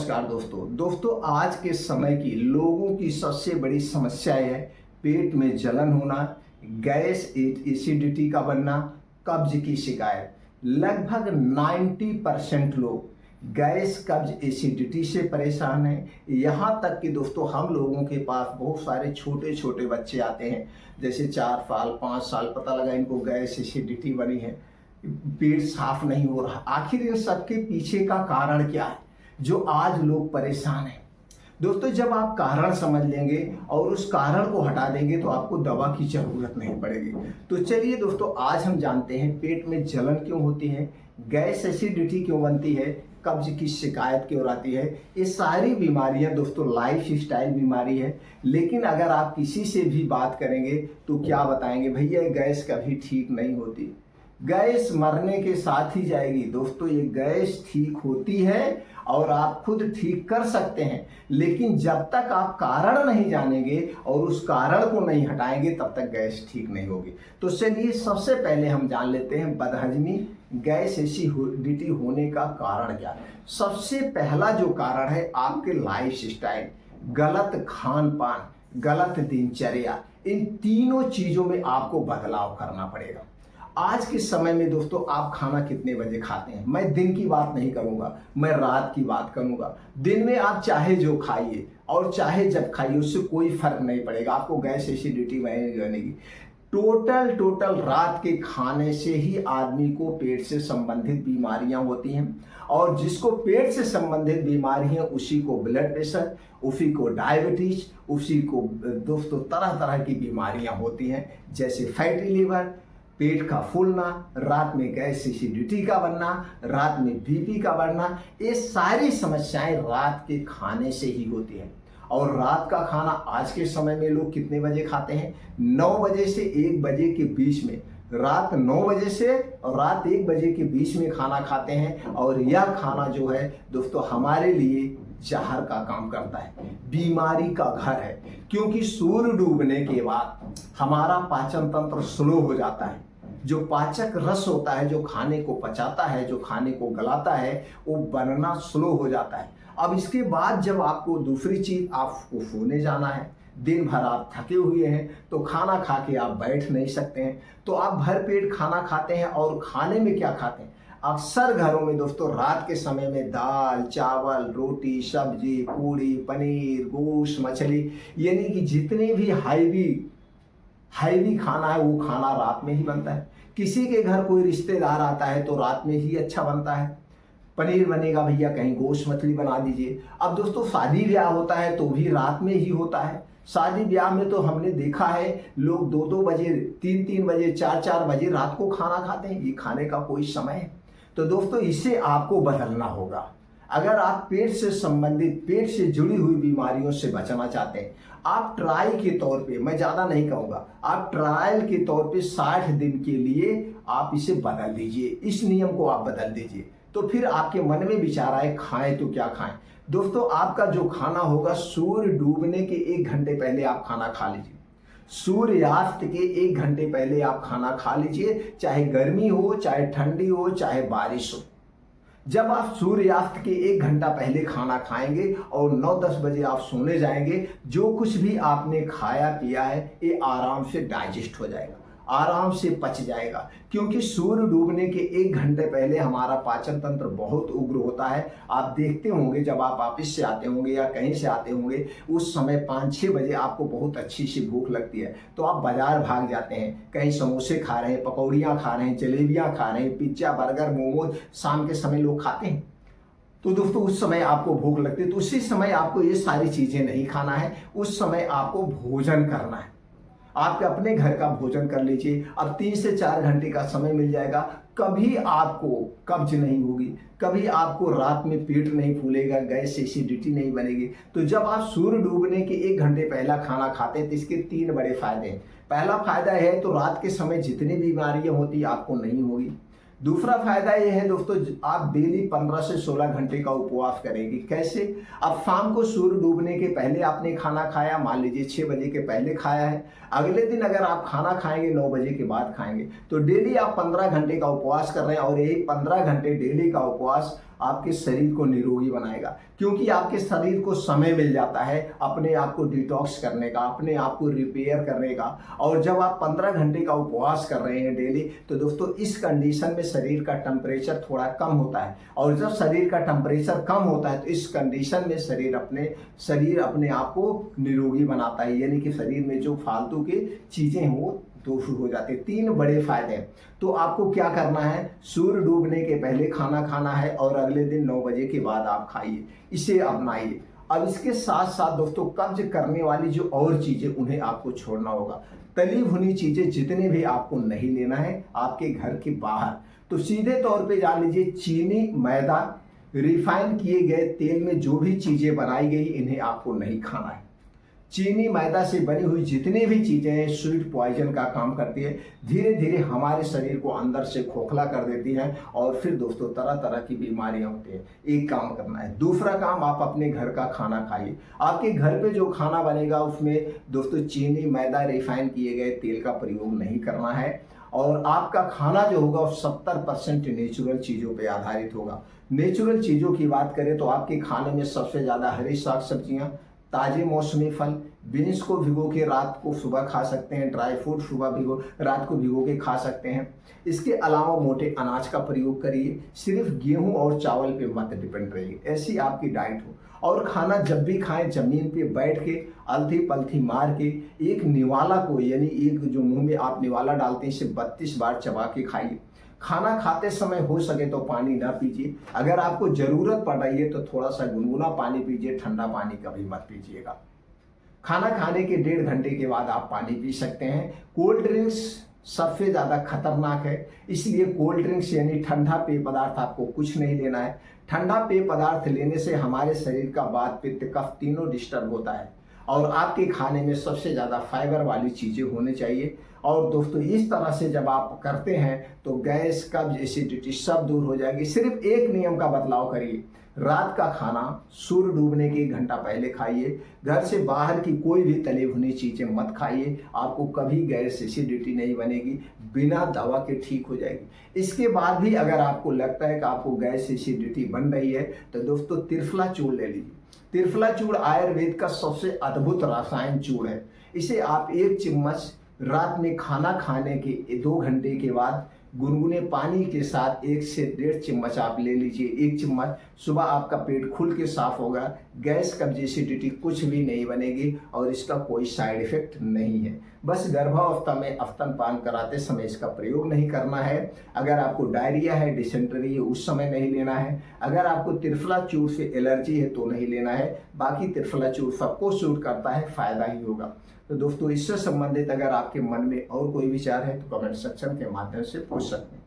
नमस्कार दोस्तों आज के समय की लोगों की सबसे बड़ी समस्या है पेट में जलन होना, गैस एसिडिटी का बनना, कब्ज की शिकायत। लगभग 90% लोग गैस कब्ज एसिडिटी से परेशान हैं। यहाँ तक कि दोस्तों हम लोगों के पास बहुत सारे छोटे छोटे बच्चे आते हैं, जैसे 4 साल 5 साल, पता लगा इनको गैस एसिडिटी बनी है, पेट साफ नहीं हो रहा। आखिर इन सबके पीछे का कारण क्या है जो आज लोग परेशान हैं? दोस्तों जब आप कारण समझ लेंगे और उस कारण को हटा देंगे तो आपको दवा की जरूरत नहीं पड़ेगी। तो चलिए दोस्तों आज हम जानते हैं पेट में जलन क्यों होती है, गैस एसिडिटी क्यों बनती है, कब्ज की शिकायत क्यों आती है। ये सारी बीमारियां दोस्तों लाइफ स्टाइल बीमारी है, लेकिन अगर आप किसी से भी बात करेंगे तो क्या बताएंगे, भैया गैस कभी ठीक नहीं होती, गैस मरने के साथ ही जाएगी। दोस्तों ये गैस ठीक होती है और आप खुद ठीक कर सकते हैं, लेकिन जब तक आप कारण नहीं जानेंगे और उस कारण को नहीं हटाएंगे तब तक गैस ठीक नहीं होगी। तो चलिए सबसे पहले हम जान लेते हैं बदहजमी गैस एसिडिटी होने का कारण क्या है। सबसे पहला जो कारण है आपके लाइफ स्टाइल, गलत खान पान, गलत दिनचर्या। इन तीनों चीजों में आपको बदलाव करना पड़ेगा। आज के समय में दोस्तों आप खाना कितने बजे खाते हैं? मैं दिन की बात नहीं करूंगा, मैं रात की बात करूंगा। दिन में आप चाहे जो खाइए और चाहे जब खाइए, उससे कोई फर्क नहीं पड़ेगा, आपको गैस एसिडिटी बनेगी। टोटल रात के खाने से ही आदमी को पेट से संबंधित बीमारियां होती हैं, और जिसको पेट से संबंधित बीमारियां उसी को ब्लड प्रेशर, उसी को डायबिटीज, उसी को दोस्तों तरह तरह की बीमारियां होती हैं, जैसे फैटी लीवर, पेट का फूलना, रात में गैस एसिडिटी का बनना, रात में बीपी का बढ़ना। ये सारी समस्याएं रात के खाने से ही होती हैं। और रात का खाना आज के समय में लोग कितने बजे खाते हैं? 9 बजे से 1 बजे के बीच में। रात 9 बजे से और रात 1 बजे के बीच में खाना खाते हैं, और यह खाना जो है दोस्तों हमारे लिए जहर का काम करता है, बीमारी का घर है। क्योंकि सूर्य डूबने के बाद हमारा पाचन तंत्र स्लो हो जाता है। जो पाचक रस होता है, जो खाने को पचाता है, जो खाने को गलाता है, वो बनना स्लो हो जाता है। अब इसके बाद जब आपको दूसरी चीज आपको सोने जाना है, दिन भर आप थके हुए हैं, तो खाना खा के आप बैठ नहीं सकते हैं, तो आप भर पेट खाना खाते हैं। और खाने में क्या खाते हैं? अक्सर घरों में दोस्तों रात के समय में दाल चावल रोटी सब्जी पूड़ी पनीर गोश्त मछली, यानी कि जितने भी हैवी खाना है वो खाना रात में ही बनता है। किसी के घर कोई रिश्तेदार आता है तो रात में ही अच्छा बनता है, पनीर बनेगा, भैया कहीं गोश्त मछली बना दीजिए। अब दोस्तों शादी ब्याह होता है तो भी रात में ही होता है। शादी ब्याह में तो हमने देखा है लोग 2-2 बजे 3-3 बजे 4-4 बजे रात को खाना खाते हैं। ये खाने का कोई समय है? तो दोस्तों इसे आपको बदलना होगा। अगर आप पेट से संबंधित, पेट से जुड़ी हुई बीमारियों से बचना चाहते हैं, आप ट्राई के तौर पे, मैं ज़्यादा नहीं कहूँगा, आप ट्रायल के तौर पे 60 दिन के लिए आप इसे बदल दीजिए, इस नियम को आप बदल दीजिए। तो फिर आपके मन में विचार आए खाएं तो क्या खाएं। दोस्तों आपका जो खाना होगा, सूर्य डूबने के 1 घंटे पहले आप खाना खा लीजिए। सूर्यास्त के 1 घंटे पहले आप खाना खा लीजिए, चाहे गर्मी हो, चाहे ठंडी हो, चाहे बारिश हो। जब आप सूर्यास्त के 1 घंटा पहले खाना खाएंगे और 9-10 बजे आप सोने जाएंगे, जो कुछ भी आपने खाया पिया है ये आराम से डाइजेस्ट हो जाएगा, आराम से पच जाएगा। क्योंकि सूर्य डूबने के 1 घंटे पहले हमारा पाचन तंत्र बहुत उग्र होता है। आप देखते होंगे जब आप ऑफिस से आते होंगे या कहीं से आते होंगे, उस समय 5-6 बजे आपको बहुत अच्छी सी भूख लगती है, तो आप बाजार भाग जाते हैं, कहीं समोसे खा रहे हैं, पकौड़ियाँ खा रहे हैं, जलेबियाँ खा रहे हैं, पिज्जा बर्गर मोमोज शाम के समय लोग खाते हैं। तो दोस्तों उस समय आपको भूख लगती है, तो उसी समय आपको ये सारी चीज़ें नहीं खाना है, उस समय आपको भोजन करना है। आप अपने घर का भोजन कर लीजिए। अब 3 से 4 घंटे का समय मिल जाएगा, कभी आपको कब्ज नहीं होगी, कभी आपको रात में पेट नहीं फूलेगा, गैस एसिडिटी नहीं बनेगी। तो जब आप सूर्य डूबने के 1 घंटे पहला खाना खाते हैं तो इसके 3 बड़े फायदे हैं। पहला फायदा है तो रात के समय जितनी बीमारियां होती आपको नहीं होगी। दूसरा फायदा ये है दोस्तों, आप डेली 15 से 16 घंटे का उपवास करेंगे। कैसे? अब शाम को सूर्य डूबने के पहले आपने खाना खाया, मान लीजिए 6 बजे के पहले खाया है, अगले दिन अगर आप खाना खाएंगे 9 बजे के बाद खाएंगे, तो डेली आप 15 घंटे का उपवास कर रहे हैं। और यही 15 घंटे डेली का उपवास आपके शरीर को निरोगी बनाएगा, क्योंकि आपके शरीर को समय मिल जाता है अपने आप को डिटॉक्स करने का, अपने आप को रिपेयर करने का। और जब आप 15 घंटे का उपवास कर रहे हैं डेली, तो दोस्तों इस कंडीशन में शरीर का टेम्परेचर थोड़ा कम होता है, और जब शरीर का टेम्परेचर कम होता है तो इस कंडीशन में शरीर अपने आप को निरोगी बनाता है, यानी कि शरीर में जो फालतू की चीजें हैं वो दूर हो जाते हैं। 3 बड़े फायदे हैं। तो आपको क्या करना है, सूर्य डूबने के पहले खाना खाना है और अगले दिन 9 बजे के बाद आप खाइए, इसे अपनाइए। अब इसके साथ साथ दोस्तों कब्ज करने वाली जो और चीजें उन्हें आपको छोड़ना होगा। तली भुनी चीजें जितने भी आपको नहीं लेना है आपके घर के बाहर। तो सीधे तौर पे जान लीजिए, चीनी, मैदा, रिफाइन किए गए तेल में जो भी चीजें बनाई गई इन्हें आपको नहीं खाना है। चीनी, मैदा से बनी हुई जितनी भी चीजें हैं स्वीट पॉइजन का काम करती है, धीरे धीरे हमारे शरीर को अंदर से खोखला कर देती हैं और फिर दोस्तों तरह तरह की बीमारियां होती हैं। एक काम करना है। दूसरा काम, आप अपने घर का खाना खाइए। आपके घर पे जो खाना बनेगा उसमें दोस्तों चीनी, मैदा, रिफाइन किए गए तेल का प्रयोग नहीं करना है, और आपका खाना जो होगा वो 70% नेचुरल चीज़ों पे आधारित होगा। नेचुरल चीज़ों की बात करें तो आपके खाने में सबसे ज़्यादा हरी साग सब्जियाँ, ताजे मौसमी फल, बीन्स को भिगो के रात को सुबह खा सकते हैं, ड्राई फ्रूट रात को भिगो के खा सकते हैं। इसके अलावा मोटे अनाज का प्रयोग करिए, सिर्फ गेहूं और चावल पे मत डिपेंड रहिए, ऐसी आपकी डाइट हो। और खाना जब भी खाएं जमीन पे बैठ के अलथी पलथी मार के एक निवाला को, यानी एक जो मुंह में आप निवाला डालते हैं इसे 32 बार चबा के खाइए। खाना खाते समय हो सके तो पानी ना पीजिए, अगर आपको जरूरत पड़ रही है तो थोड़ा सा गुनगुना पानी पीजिए, ठंडा पानी कभी मत पीजिएगा। खाना खाने के 1.5 घंटे के बाद आप पानी पी सकते हैं। कोल्ड ड्रिंक्स सबसे ज़्यादा खतरनाक है, इसलिए कोल्ड ड्रिंक्स यानी ठंडा पेय पदार्थ आपको कुछ नहीं लेना है। ठंडा पेय पदार्थ लेने से हमारे शरीर का वात, पित्त, कफ तीनों डिस्टर्ब होता है, और आपके खाने में सबसे ज़्यादा फाइबर वाली चीज़ें होनी चाहिए। और दोस्तों इस तरह से जब आप करते हैं तो गैस, कब्ज, एसिडिटी सब दूर हो जाएगी। सिर्फ एक नियम का बदलाव करिए, रात का खाना सूर्य डूबने के 1 घंटा पहले खाइए। घर से बाहर की कोई भी तली भुनी चीज़ें मत खाइए, आपको कभी गैस, एसिडिटी नहीं बनेगी, बिना दवा के ठीक हो जाएगी। इसके बाद भी अगर आपको लगता है कि आपको गैस, एसिडिटी बन रही है तो दोस्तों त्रिफला चूर्ण ले लीजिए। त्रिफला चूर्ण आयुर्वेद का सबसे अद्भुत रसायन चूर्ण है। इसे आप 1 चम्मच रात में खाना खाने के 2 घंटे के बाद गुनगुने पानी के साथ 1 से 1.5 चम्मच आप ले लीजिए। 1 चम्मच सुबह आपका पेट खुल के साफ होगा, गैस, कब्ज, एसिडिटी कुछ भी नहीं बनेगी, और इसका कोई साइड इफेक्ट नहीं है। बस गर्भावस्था में स्तनपान कराते समय इसका प्रयोग नहीं करना है। अगर आपको डायरिया है, डिसेंट्री है, उस समय नहीं लेना है। अगर आपको त्रिफला चूर्ण से एलर्जी है तो नहीं लेना है। बाकी त्रिफला चूर्ण सबको सूट करता है, फायदा ही होगा। तो दोस्तों इससे संबंधित अगर आपके मन में और कोई विचार है तो कमेंट सेक्शन के माध्यम से पूछ सकते हैं।